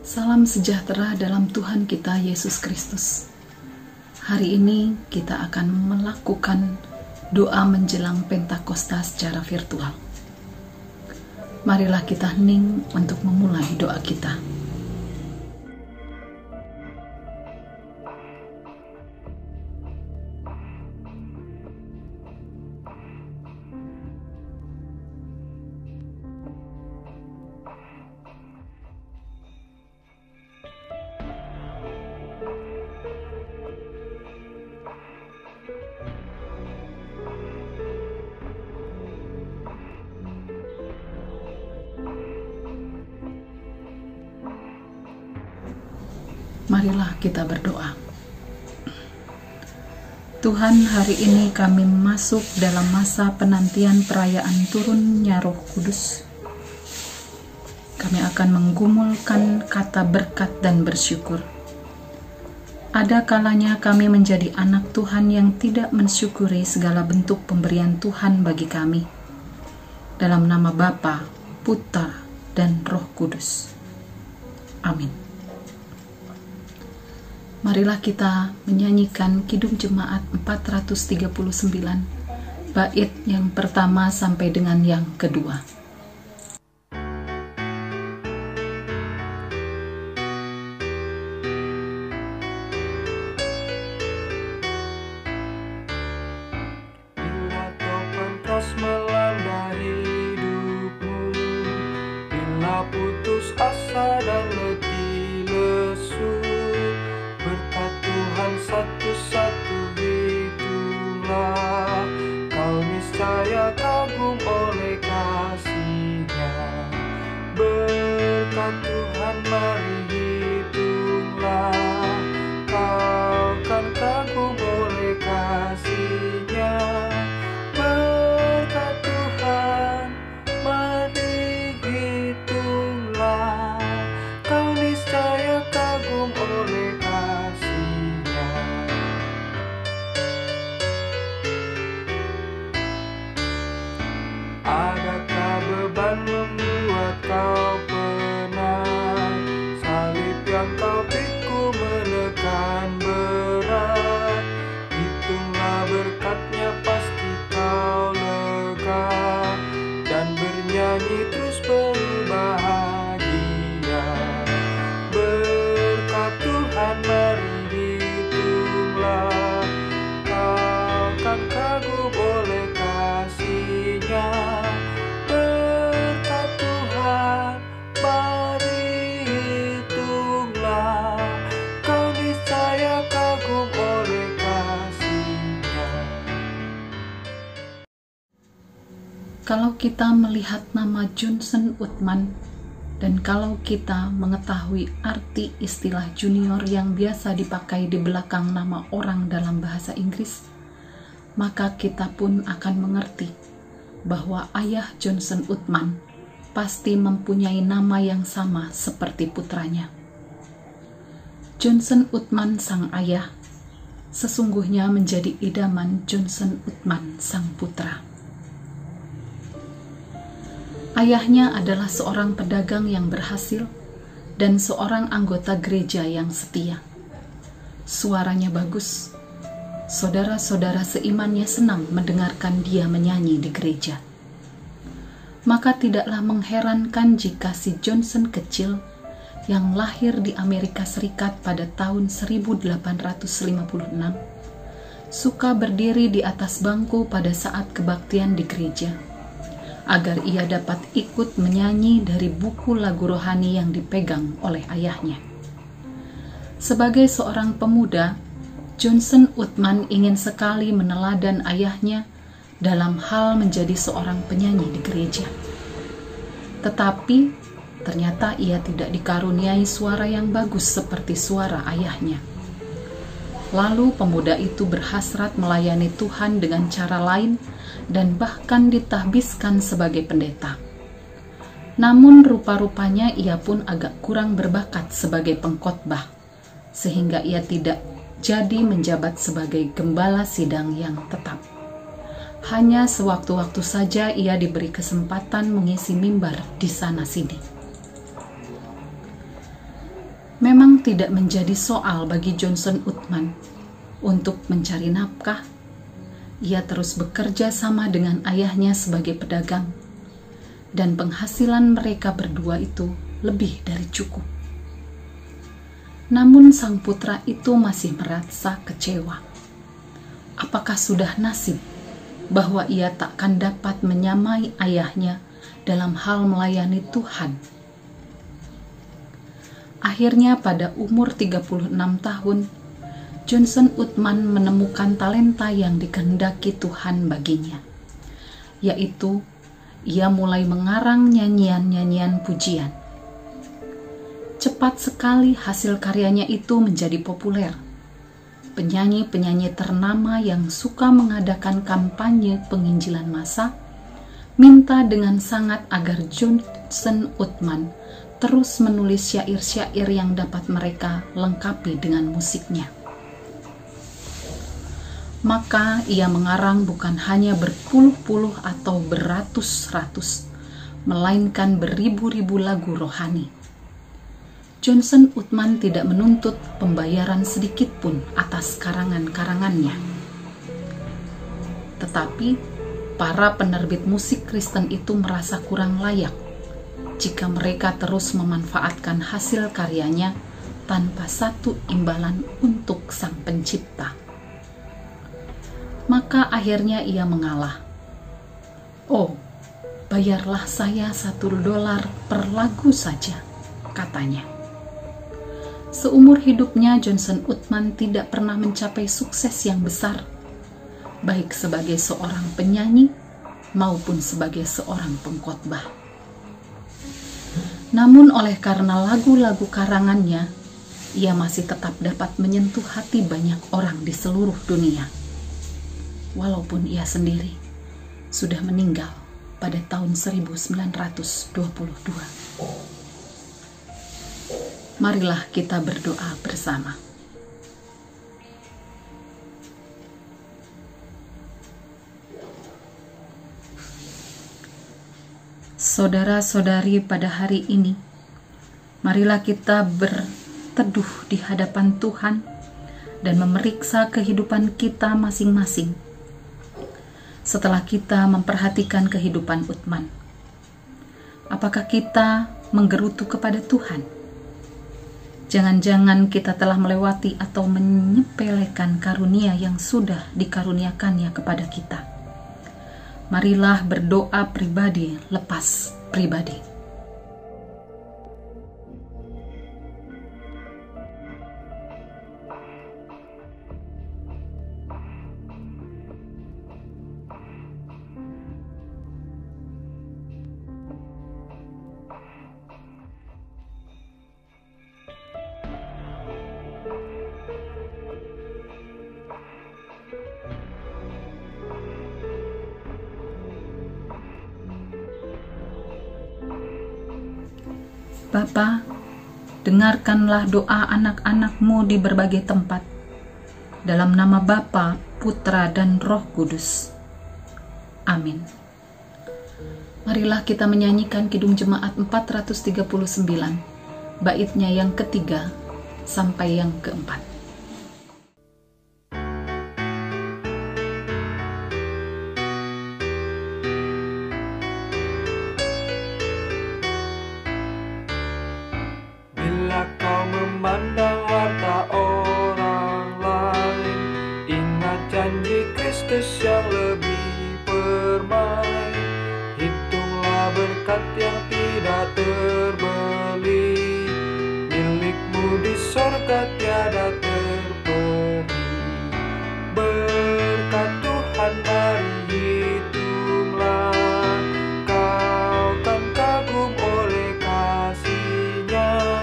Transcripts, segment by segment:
Salam sejahtera dalam Tuhan kita Yesus Kristus. Hari ini kita akan melakukan doa menjelang Pentakosta secara virtual. Marilah kita hening untuk memulai doa kita. Marilah kita berdoa. Tuhan, hari ini kami masuk dalam masa penantian perayaan turunnya Roh Kudus. Kami akan menggumulkan kata berkat dan bersyukur. Ada kalanya kami menjadi anak Tuhan yang tidak mensyukuri segala bentuk pemberian Tuhan bagi kami. Dalam nama Bapa, Putra, dan Roh Kudus. Amin. Marilah kita menyanyikan Kidung Jemaat 439, bait yang pertama sampai dengan yang kedua. Bila topan terus melanda hidupmu, bila putus asa dan letih lesu, berkat Tuhan satu-satu itulah, kau niscaya kagum oleh kasih-Nya. Berkat Tuhan mari hitunglah, kau kan kagum oleh kasih-Nya. Berkat Tuhan mari hitunglah, kau niscaya kagum oleh kasih-Nya. Adakah beban membuat kau penat? Salib yang kau pikul menekan berat. Hitunglah berkat-Nya pasti kau lega, dan bernyanyi terus berbahagia. Berkat Tuhan mari hitunglah, kau kan kagum oleh kasih-Nya. Berkat Tuhan mari hitunglah, kau niscaya kagum oleh kasih-Nya. Kalau kita melihat nama Johnson Uthman, dan kalau kita mengetahui arti istilah junior yang biasa dipakai di belakang nama orang dalam bahasa Inggris, maka kita pun akan mengerti bahwa ayah Johnson Uthman pasti mempunyai nama yang sama seperti putranya. Johnson Uthman sang ayah sesungguhnya menjadi idaman Johnson Uthman sang putra. Ayahnya adalah seorang pedagang yang berhasil dan seorang anggota gereja yang setia. Suaranya bagus. Saudara-saudara seimannya senang mendengarkan dia menyanyi di gereja. Maka tidaklah mengherankan jika si Johnson kecil yang lahir di Amerika Serikat pada tahun 1856 suka berdiri di atas bangku pada saat kebaktian di gereja, agar ia dapat ikut menyanyi dari buku lagu rohani yang dipegang oleh ayahnya. Sebagai seorang pemuda, Johnson Uthman ingin sekali meneladan ayahnya dalam hal menjadi seorang penyanyi di gereja. Tetapi ternyata ia tidak dikaruniai suara yang bagus seperti suara ayahnya. Lalu pemuda itu berhasrat melayani Tuhan dengan cara lain dan bahkan ditahbiskan sebagai pendeta. Namun rupa-rupanya ia pun agak kurang berbakat sebagai pengkhotbah, sehingga ia tidak jadi menjabat sebagai gembala sidang yang tetap. Hanya sewaktu-waktu saja ia diberi kesempatan mengisi mimbar di sana-sini. Memang tidak menjadi soal bagi Johnson Uthman untuk mencari nafkah. Ia terus bekerja sama dengan ayahnya sebagai pedagang, dan penghasilan mereka berdua itu lebih dari cukup. Namun sang putra itu masih merasa kecewa. Apakah sudah nasib bahwa ia takkan dapat menyamai ayahnya dalam hal melayani Tuhan? Akhirnya pada umur 36 tahun, Johnson Uthman menemukan talenta yang dikehendaki Tuhan baginya, yaitu ia mulai mengarang nyanyian-nyanyian pujian. Cepat sekali hasil karyanya itu menjadi populer. Penyanyi-penyanyi ternama yang suka mengadakan kampanye penginjilan massa minta dengan sangat agar Johnson Uthman terus menulis syair-syair yang dapat mereka lengkapi dengan musiknya. Maka ia mengarang bukan hanya berpuluh-puluh atau beratus-ratus, melainkan beribu-ribu lagu rohani. Johnson Uthman tidak menuntut pembayaran sedikit pun atas karangan-karangannya. Tetapi para penerbit musik Kristen itu merasa kurang layak jika mereka terus memanfaatkan hasil karyanya tanpa satu imbalan untuk Sang Pencipta. Maka akhirnya ia mengalah. "Oh, bayarlah saya $1 per lagu saja," katanya. Seumur hidupnya Johnson Uthman tidak pernah mencapai sukses yang besar, baik sebagai seorang penyanyi maupun sebagai seorang pengkhotbah. Namun oleh karena lagu-lagu karangannya, ia masih tetap dapat menyentuh hati banyak orang di seluruh dunia. Walaupun ia sendiri sudah meninggal pada tahun 1922. Marilah kita berdoa bersama. Saudara-saudari, pada hari ini, marilah kita berteduh di hadapan Tuhan dan memeriksa kehidupan kita masing-masing. Setelah kita memperhatikan kehidupan Uthman, apakah kita menggerutu kepada Tuhan? Jangan-jangan kita telah melewati atau menyepelekan karunia yang sudah dikaruniakannya kepada kita. Marilah berdoa pribadi lepas pribadi. Bapa, dengarkanlah doa anak-anak-Mu di berbagai tempat. Dalam nama Bapa, Putra, dan Roh Kudus. Amin. Marilah kita menyanyikan Kidung Jemaat 439, baitnya yang ketiga sampai yang keempat. Memandang harta orang lain, ingat janji Kristus yang lebih permai. Hitunglah berkat yang tidak terbeli, milikmu di sorga tiada terperi. Berkat Tuhan mari hitunglah, kau kan kagum oleh kasih-Nya.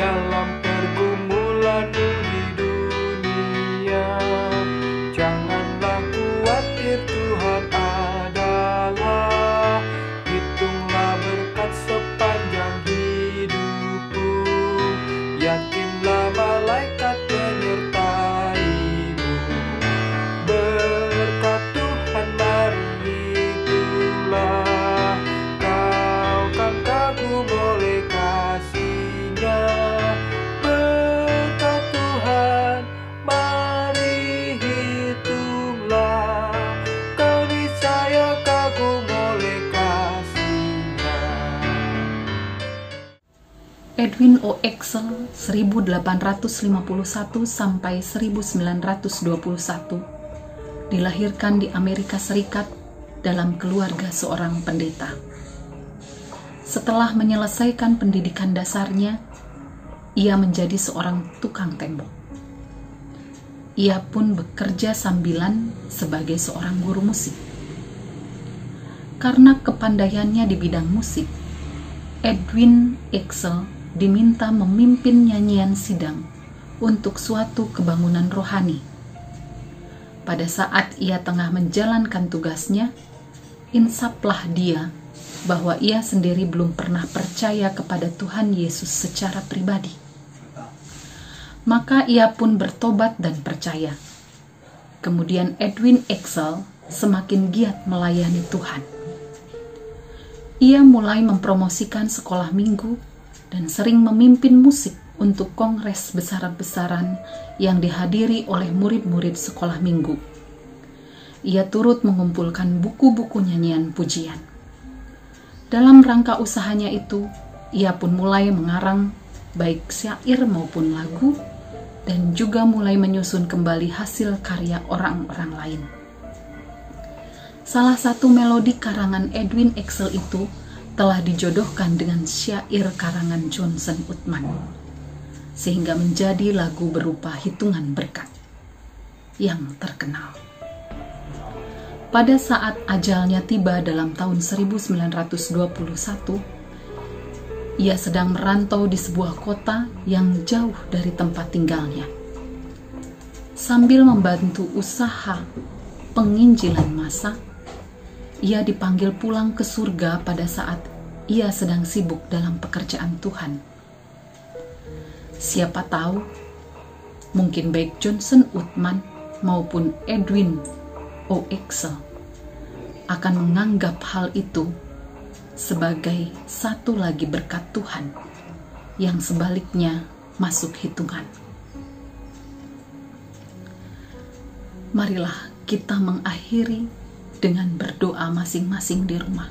Dalam pergumulanmu di dunia, janganlah khawatir, Tuhan adalah. Hitunglah berkat sepanjang hidup. Edwin O. Exel 1851 sampai 1921 dilahirkan di Amerika Serikat dalam keluarga seorang pendeta. Setelah menyelesaikan pendidikan dasarnya, ia menjadi seorang tukang tembok. Ia pun bekerja sambilan sebagai seorang guru musik. Karena kepandaiannya di bidang musik, Edwin Exel diminta memimpin nyanyian sidang untuk suatu kebangunan rohani. Pada saat ia tengah menjalankan tugasnya, insaplah dia bahwa ia sendiri belum pernah percaya kepada Tuhan Yesus secara pribadi. Maka ia pun bertobat dan percaya. Kemudian Edwin Exel semakin giat melayani Tuhan. Ia mulai mempromosikan sekolah minggu dan sering memimpin musik untuk kongres besar-besaran yang dihadiri oleh murid-murid sekolah minggu. Ia turut mengumpulkan buku-buku nyanyian pujian. Dalam rangka usahanya itu, ia pun mulai mengarang baik syair maupun lagu, dan juga mulai menyusun kembali hasil karya orang-orang lain. Salah satu melodi karangan Edwin Exel itu telah dijodohkan dengan syair karangan Johnson Uthman, sehingga menjadi lagu berupa Hitungan Berkat yang terkenal. Pada saat ajalnya tiba dalam tahun 1921, ia sedang merantau di sebuah kota yang jauh dari tempat tinggalnya. Sambil membantu usaha penginjilan massa, ia dipanggil pulang ke surga pada saat ia sedang sibuk dalam pekerjaan Tuhan. Siapa tahu, mungkin baik Johnson Uthman maupun Edwin O. Exel akan menganggap hal itu sebagai satu lagi berkat Tuhan yang sebaliknya masuk hitungan. Marilah kita mengakhiri dengan berdoa masing-masing di rumah.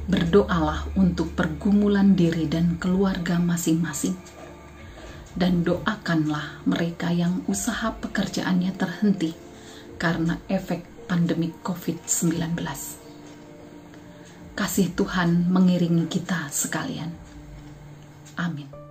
Berdoalah untuk pergumulan diri dan keluarga masing-masing, dan doakanlah mereka yang usaha pekerjaannya terhenti karena efek pandemi COVID-19. Kasih Tuhan mengiringi kita sekalian. Amin.